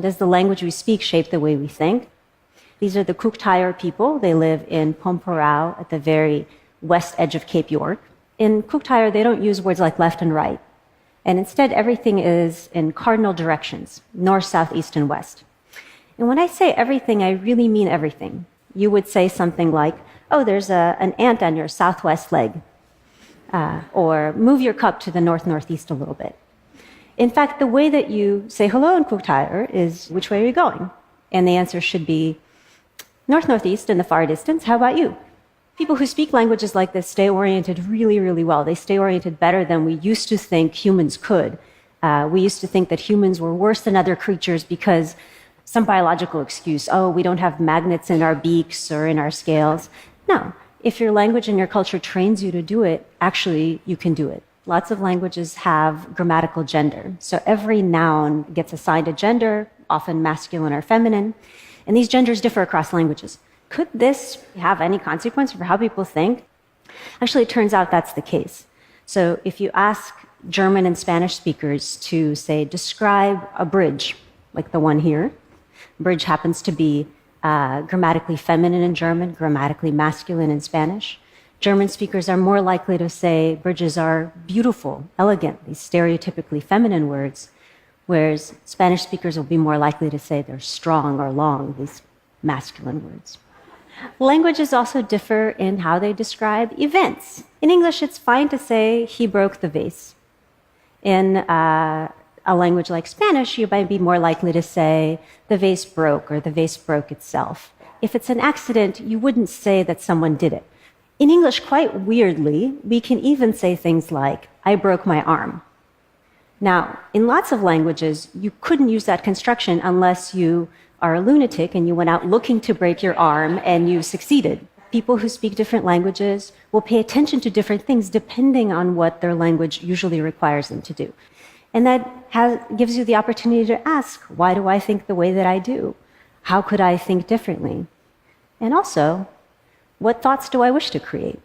Does the language we speak shape the way we think? These are the Kuuk-Thaayorre people. They live in Pomporao at the very west edge of Cape York. In Kuuk-Thaayorre, they don't use words like left and right. And instead, everything is in cardinal directions, north, south, east, and west. And when I say everything, I really mean everything. You would say something like, oh, there's an ant on your southwest leg. Or move your cup to the north-northeast a little bit. In fact, the way that you say hello in Kuuk-Thaayorre is, which way are you going? And the answer should be, north-northeast in the far distance, how about you? People who speak languages like this stay oriented really, really well. They stay oriented better than we used to think humans could. We used to think that humans were worse than other creatures because some biological excuse, oh, we don't have magnets in our beaks or in our scales. No, if your language and your culture trains you to do it, actually, you can do it. Lots of languages have grammatical gender. So every noun gets assigned a gender, often masculine or feminine, and these genders differ across languages. Could this have any consequence for how people think? Actually, it turns out that's the case. So if you ask German and Spanish speakers to, say, describe a bridge, like the one here, bridge happens to be grammatically feminine in German, grammatically masculine in Spanish. German speakers are more likely to say bridges are beautiful, elegant, these stereotypically feminine words, whereas Spanish speakers will be more likely to say they're strong or long, these masculine words. Languages also differ in how they describe events. In English, it's fine to say, he broke the vase. In a language like Spanish, you might be more likely to say, the vase broke, or the vase broke itself. If it's an accident, you wouldn't say that someone did it. In English, quite weirdly, we can even say things like, I broke my arm. Now, in lots of languages, you couldn't use that construction unless you are a lunatic and you went out looking to break your arm and you succeeded. People who speak different languages will pay attention to different things depending on what their language usually requires them to do. And that gives you the opportunity to ask, why do I think the way that I do? How could I think differently? And also, what thoughts do I wish to create?